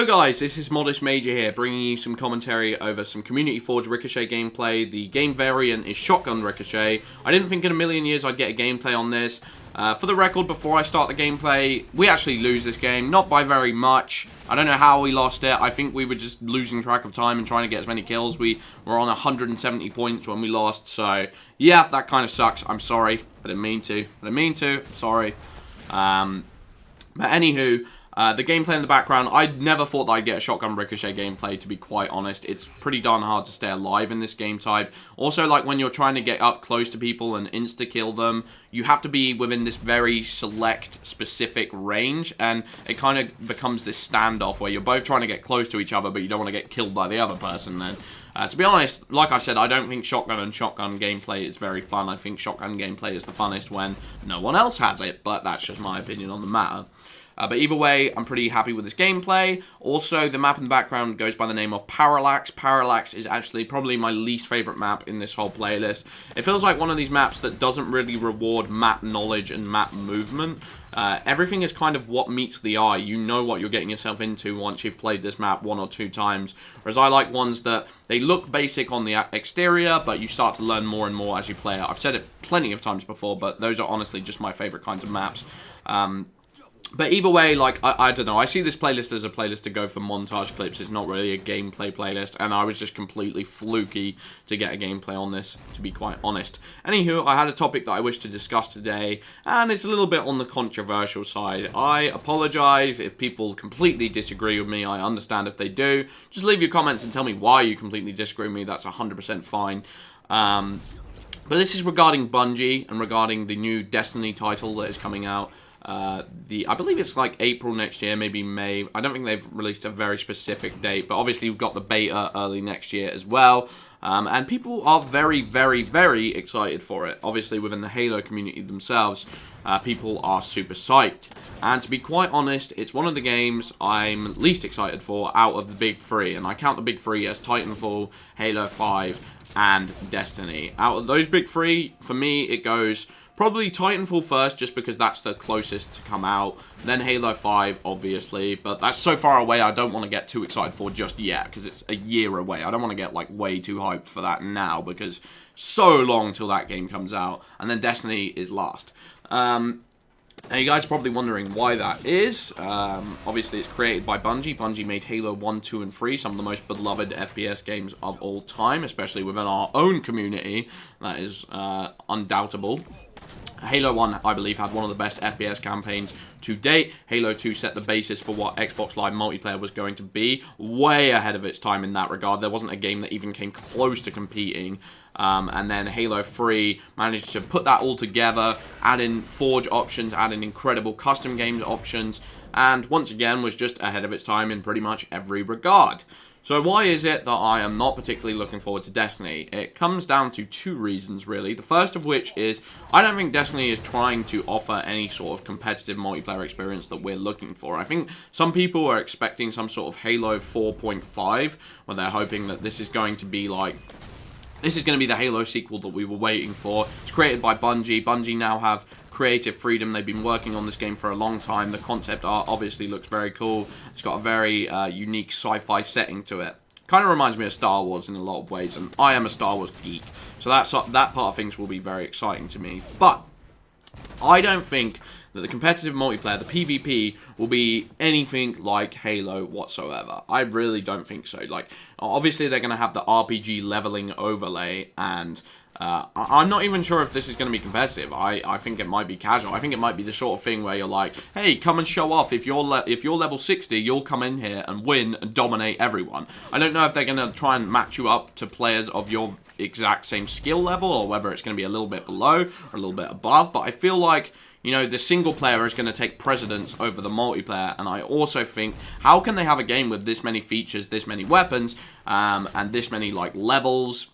guys, this is Modest Major here, bringing you some commentary over some Community Forge Ricochet gameplay. The game variant is Shotgun Ricochet. I didn't think in a million years I'd get a gameplay on this. For the record, before I start the gameplay, we actually lose this game, not by very much. I don't know how we lost it. I think we were just losing track of time and trying to get as many kills. We were on 170 points when we lost, so yeah, that kind of sucks. I'm sorry. I didn't mean to. Sorry. But anywho, the gameplay in the background, I never thought that I'd get a Shotgun Ricochet gameplay, to be quite honest. It's pretty darn hard to stay alive in this game type. Also, like, when you're trying to get up close to people and insta-kill them, you have to be within this very select, specific range, and it kind of becomes this standoff where you're both trying to get close to each other, but you don't want to get killed by the other person then. To be honest, like I said, I don't think shotgun gameplay is very fun. I think shotgun gameplay is the funnest when no one else has it, but that's just my opinion on the matter. But either way, I'm pretty happy with this gameplay. Also, the map in the background goes by the name of Parallax. Parallax is actually probably my least favorite map in this whole playlist. It feels like one of these maps that doesn't really reward map knowledge and map movement. Everything is kind of what meets the eye. You know what you're getting yourself into once you've played this map 1 or 2 times. Whereas I like ones that they look basic on the exterior, but you start to learn more and more as you play it. I've said it plenty of times before, but those are honestly just my favorite kinds of maps. But either way, like, I don't know, I see this playlist as a playlist to go for montage clips. It's not really a gameplay playlist, and I was just completely fluky to get a gameplay on this, to be quite honest. Anywho, I had a topic that I wish to discuss today, and it's a little bit on the controversial side. I apologize if people completely disagree with me. I understand if they do. Just leave your comments and tell me why you completely disagree with me. That's 100% fine. But this is regarding Bungie, and regarding the new Destiny title that is coming out. I believe it's like April next year, maybe May. I don't think they've released a very specific date, but obviously we've got the beta early next year as well. And people are very, very, very excited for it. Obviously, within the Halo community themselves, people are super psyched. And to be quite honest, it's one of the games I'm least excited for out of the big 3. And I count the big 3 as Titanfall, Halo 5, and Destiny. Out of those big 3, for me, it goes probably Titanfall first, just because that's the closest to come out. Then Halo 5, obviously. But that's so far away, I don't want to get too excited for just yet, because it's a year away. I don't want to get, like, way too hyped for that now, because so long till that game comes out. And then Destiny is last. Now, you guys are probably wondering why that is. Obviously, it's created by Bungie. Bungie made Halo 1, 2, and 3, some of the most beloved FPS games of all time, especially within our own community. That is undoubtable. Halo 1, I believe, had one of the best FPS campaigns to date. Halo 2 set the basis for what Xbox Live multiplayer was going to be. Way ahead of its time in that regard. There wasn't a game that even came close to competing. And then Halo 3 managed to put that all together, add in Forge options, add in incredible custom games options, and once again was just ahead of its time in pretty much every regard. So why is it that I am not particularly looking forward to Destiny? It comes down to 2 reasons, really. The first of which is, I don't think Destiny is trying to offer any sort of competitive multiplayer experience that we're looking for. I think some people are expecting some sort of Halo 4.5, where they're hoping that this is going to be like, this is going to be the Halo sequel that we were waiting for. It's created by Bungie. Bungie now have creative freedom. They've been working on this game for a long time. The concept art obviously looks very cool. It's got a very unique sci-fi setting to it. Kind of reminds me of Star Wars in a lot of ways, and I am a Star Wars geek. So that part of things will be very exciting to me. But I don't think that the competitive multiplayer, the PvP, will be anything like Halo whatsoever. I really don't think so. Like, obviously they're going to have the RPG leveling overlay, and I'm not even sure if this is going to be competitive. I think it might be casual. I think it might be the sort of thing where you're like, hey, come and show off. If you're level 60, you'll come in here and win and dominate everyone. I don't know if they're going to try and match you up to players of your exact same skill level, or whether it's going to be a little bit below or a little bit above, but I feel like, you know, the single player is going to take precedence over the multiplayer, and I also think, how can they have a game with this many features, this many weapons, and this many, like, levels,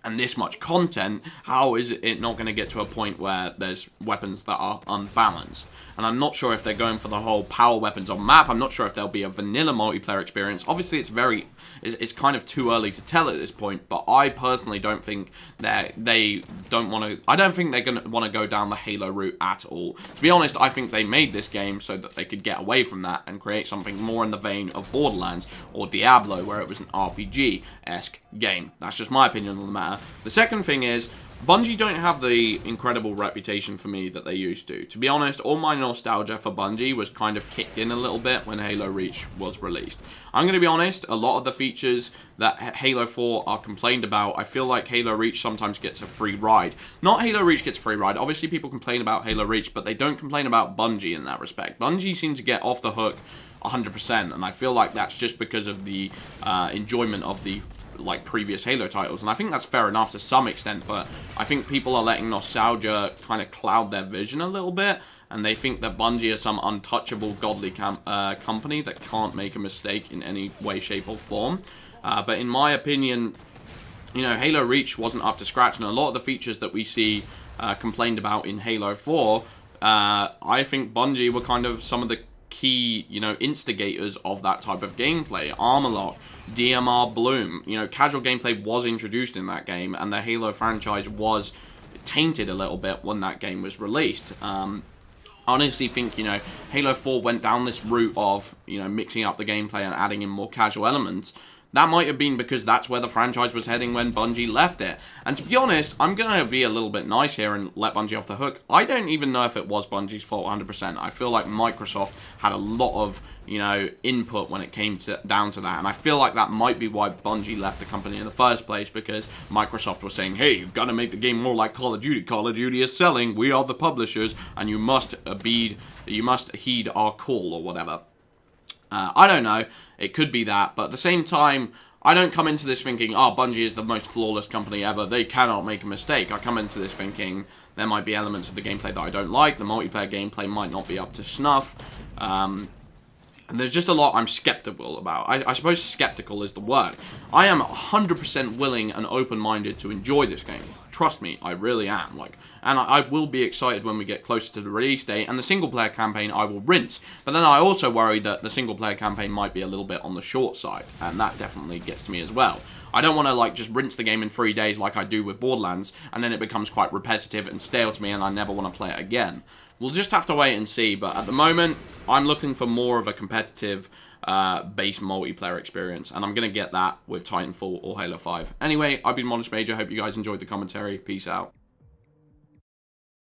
and this much content, how is it not going to get to a point where there's weapons that are unbalanced? And I'm not sure if they're going for the whole power weapons on map. I'm not sure if there'll be a vanilla multiplayer experience. Obviously, it's kind of too early to tell at this point, but I personally don't think that I don't think they're going to want to go down the Halo route at all. To be honest, I think they made this game so that they could get away from that and create something more in the vein of Borderlands or Diablo, where it was an RPG-esque game. That's just my opinion on the matter. The second thing is, Bungie don't have the incredible reputation for me that they used to. To be honest, all my nostalgia for Bungie was kind of kicked in a little bit when Halo Reach was released. I'm going to be honest, a lot of the features that Halo 4 are complained about, I feel like Halo Reach sometimes gets a free ride. Not Halo Reach gets a free ride. Obviously, people complain about Halo Reach, but they don't complain about Bungie in that respect. Bungie seems to get off the hook 100%, and I feel like that's just because of the enjoyment of the previous Halo titles, and I think that's fair enough to some extent, but I think people are letting nostalgia kind of cloud their vision a little bit, and they think that Bungie is some untouchable godly company that can't make a mistake in any way, shape, or form. But in my opinion, you know, Halo Reach wasn't up to scratch, and a lot of the features that we see complained about in Halo 4, I think Bungie were kind of some of the key, you know, instigators of that type of gameplay. Armorlock, DMR Bloom, you know, casual gameplay was introduced in that game, and the Halo franchise was tainted a little bit when that game was released. I honestly think, you know, Halo 4 went down this route of, you know, mixing up the gameplay and adding in more casual elements. That might have been because that's where the franchise was heading when Bungie left it. And to be honest, I'm going to be a little bit nice here and let Bungie off the hook. I don't even know if it was Bungie's fault 100%. I feel like Microsoft had a lot of, you know, input when it came down to that. And I feel like that might be why Bungie left the company in the first place, because Microsoft was saying, hey, you've got to make the game more like Call of Duty. Call of Duty is selling. We are the publishers, and you must heed our call or whatever. I don't know. It could be that, but at the same time, I don't come into this thinking, oh, Bungie is the most flawless company ever. They cannot make a mistake. I come into this thinking there might be elements of the gameplay that I don't like. The multiplayer gameplay might not be up to snuff. And there's just a lot I'm skeptical about. I suppose skeptical is the word. I am 100% willing and open-minded to enjoy this game. Trust me, I really am. And I will be excited when we get closer to the release date. And the single-player campaign I will rinse. But then I also worry that the single-player campaign might be a little bit on the short side. And that definitely gets to me as well. I don't want to just rinse the game in 3 days like I do with Borderlands, and then it becomes quite repetitive and stale to me, and I never want to play it again. We'll just have to wait and see, but at the moment, I'm looking for more of a competitive base multiplayer experience, and I'm going to get that with Titanfall or Halo 5. Anyway, I've been Modest Major. Hope you guys enjoyed the commentary. Peace out.